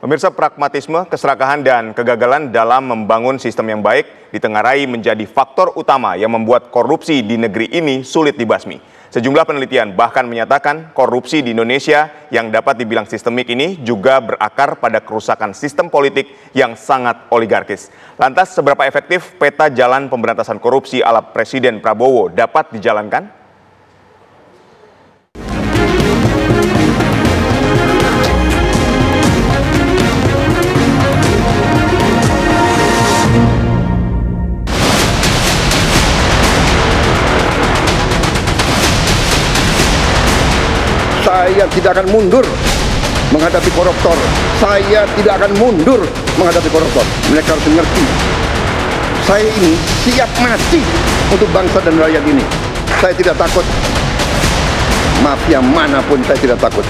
Pemirsa, pragmatisme, keserakahan, dan kegagalan dalam membangun sistem yang baik ditengarai menjadi faktor utama yang membuat korupsi di negeri ini sulit dibasmi. Sejumlah penelitian bahkan menyatakan korupsi di Indonesia yang dapat dibilang sistemik ini juga berakar pada kerusakan sistem politik yang sangat oligarkis. Lantas, seberapa efektif peta jalan pemberantasan korupsi ala Presiden Prabowo dapat dijalankan? Saya tidak akan mundur menghadapi koruptor. Saya tidak akan mundur menghadapi koruptor. Mereka harus mengerti. Saya ini siap mati untuk bangsa dan rakyat ini. Saya tidak takut. Mafia manapun saya tidak takut.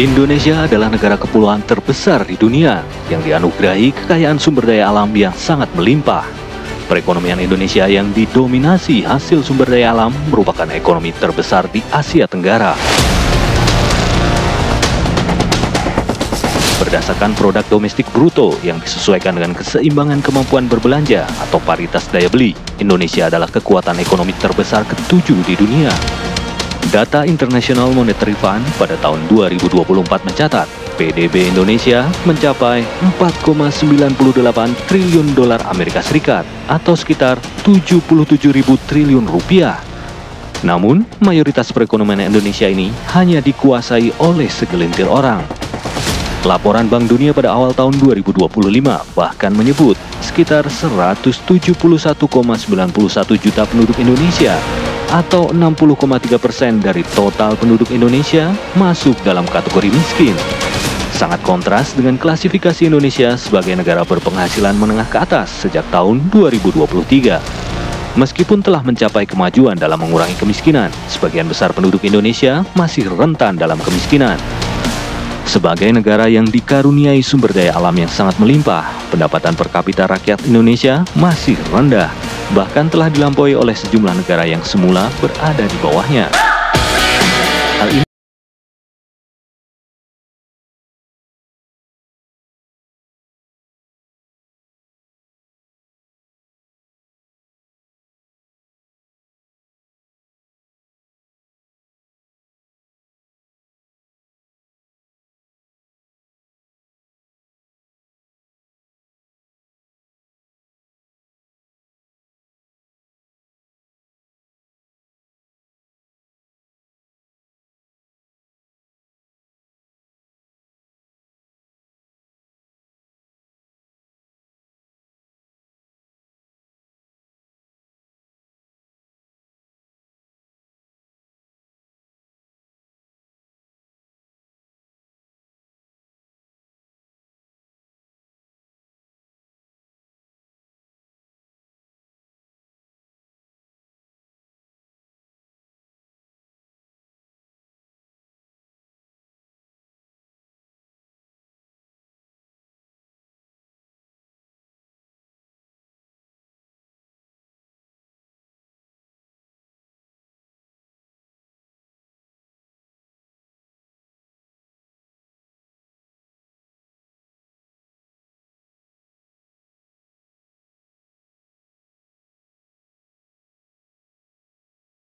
Indonesia adalah negara kepulauan terbesar di dunia yang dianugerahi kekayaan sumber daya alam yang sangat melimpah. Perekonomian Indonesia yang didominasi hasil sumber daya alam merupakan ekonomi terbesar di Asia Tenggara. Berdasarkan produk domestik bruto yang disesuaikan dengan keseimbangan kemampuan berbelanja atau paritas daya beli, Indonesia adalah kekuatan ekonomi terbesar ke-7 di dunia. Data International Monetary Fund pada tahun 2024 mencatat PDB Indonesia mencapai 4,98 triliun dolar Amerika Serikat atau sekitar 77.000 triliun rupiah. Namun, mayoritas perekonomian Indonesia ini hanya dikuasai oleh segelintir orang. Laporan Bank Dunia pada awal tahun 2025 bahkan menyebut sekitar 171,91 juta penduduk Indonesia atau 60,3% dari total penduduk Indonesia masuk dalam kategori miskin. Sangat kontras dengan klasifikasi Indonesia sebagai negara berpenghasilan menengah ke atas sejak tahun 2023. Meskipun telah mencapai kemajuan dalam mengurangi kemiskinan, sebagian besar penduduk Indonesia masih rentan dalam kemiskinan. Sebagai negara yang dikaruniai sumber daya alam yang sangat melimpah, pendapatan per kapita rakyat Indonesia masih rendah, bahkan telah dilampaui oleh sejumlah negara yang semula berada di bawahnya. Hal ini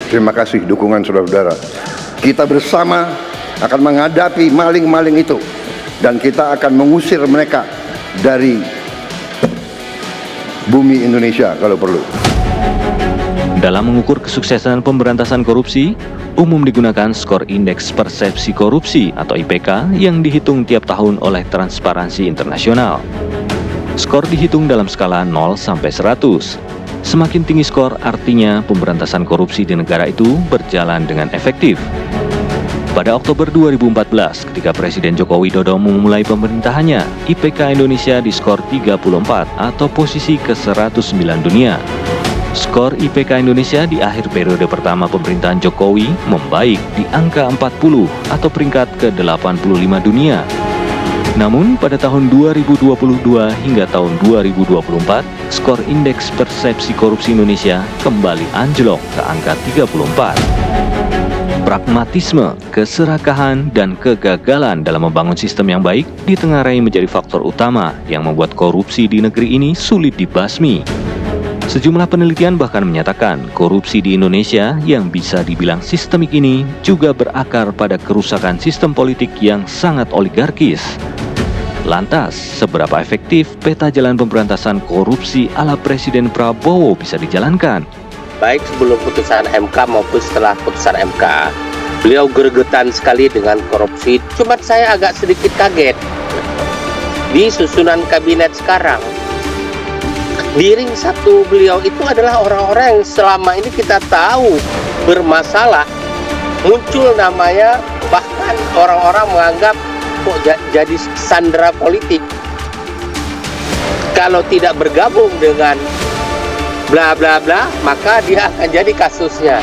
Terima kasih dukungan saudara-saudara. Kita bersama akan menghadapi maling-maling itu. Dan kita akan mengusir mereka dari bumi Indonesia kalau perlu. dalam mengukur kesuksesan pemberantasan korupsi, umum digunakan skor Indeks Persepsi Korupsi atau IPK yang dihitung tiap tahun oleh Transparansi Internasional. Skor dihitung dalam skala 0 sampai 100. Semakin tinggi skor artinya pemberantasan korupsi di negara itu berjalan dengan efektif. Pada Oktober 2014, ketika Presiden Joko Widodo memulai pemerintahannya, IPK Indonesia diskor 34 atau posisi ke-109 dunia. Skor IPK Indonesia di akhir periode pertama pemerintahan Jokowi membaik di angka 40 atau peringkat ke-85 dunia. Namun pada tahun 2022 hingga tahun 2024, skor indeks persepsi korupsi Indonesia kembali anjlok ke angka 34. Pragmatisme, keserakahan, dan kegagalan dalam membangun sistem yang baik ditengarai menjadi faktor utama yang membuat korupsi di negeri ini sulit dibasmi. Sejumlah penelitian bahkan menyatakan korupsi di Indonesia yang bisa dibilang sistemik ini juga berakar pada kerusakan sistem politik yang sangat oligarkis. Lantas, seberapa efektif peta jalan pemberantasan korupsi ala Presiden Prabowo bisa dijalankan? Baik sebelum putusan MK maupun setelah putusan MK, beliau gregetan sekali dengan korupsi. Cuma saya agak sedikit kaget di susunan kabinet sekarang. Di ring satu beliau itu adalah orang-orang yang selama ini kita tahu bermasalah. Muncul namanya, bahkan orang-orang menganggap kok jadi sandera politik. Kalau tidak bergabung dengan bla bla bla, maka dia akan jadi kasusnya.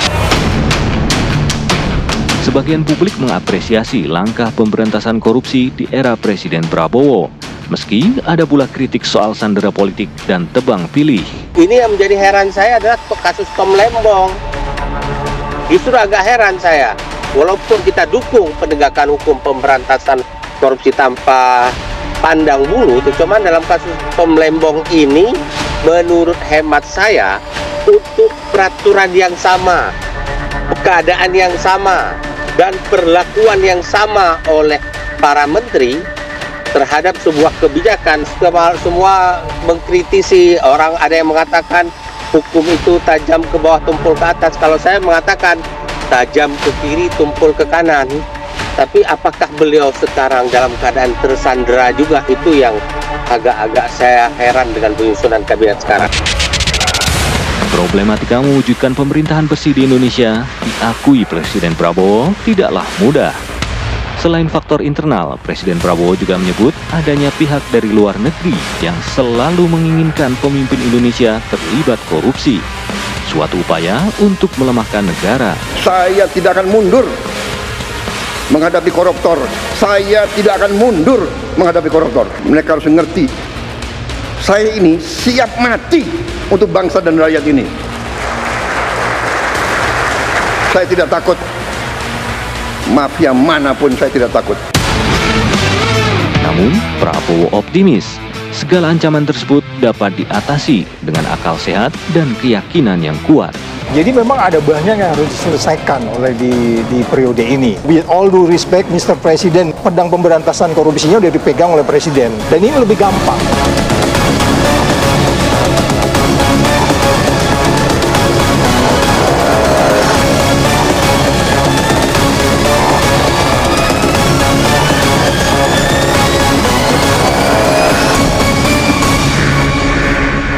Sebagian publik mengapresiasi langkah pemberantasan korupsi di era Presiden Prabowo. Meski ada pula kritik soal sandera politik dan tebang pilih. Ini yang menjadi heran saya adalah kasus Tom Lembong. Justru agak heran saya. Walaupun kita dukung penegakan hukum pemberantasan korupsi tanpa pandang bulu, cuman dalam kasus Tom Lembong ini, menurut hemat saya, untuk peraturan yang sama, keadaan yang sama, dan perlakuan yang sama oleh para menteri terhadap sebuah kebijakan. Semua mengkritisi, orang ada yang mengatakan hukum itu tajam ke bawah tumpul ke atas. Kalau saya mengatakan tajam ke kiri tumpul ke kanan. Tapi apakah beliau sekarang dalam keadaan tersandera juga? Itu yang agak-agak saya heran dengan penyusunan kabinet sekarang. Problematika mewujudkan pemerintahan bersih di Indonesia diakui Presiden Prabowo tidaklah mudah. Selain faktor internal, Presiden Prabowo juga menyebut adanya pihak dari luar negeri yang selalu menginginkan pemimpin Indonesia terlibat korupsi. Suatu upaya untuk melemahkan negara. Saya tidak akan mundur menghadapi koruptor. Saya tidak akan mundur menghadapi koruptor. Mereka harus mengerti, saya ini siap mati untuk bangsa dan rakyat ini. Saya tidak takut. Mafia manapun saya tidak takut. Namun, Prabowo optimis segala ancaman tersebut dapat diatasi dengan akal sehat dan keyakinan yang kuat. Jadi memang ada banyak yang harus diselesaikan oleh di periode ini. With all due respect, Mr. President, pedang pemberantasan korupsinya sudah dipegang oleh Presiden. Dan ini lebih gampang.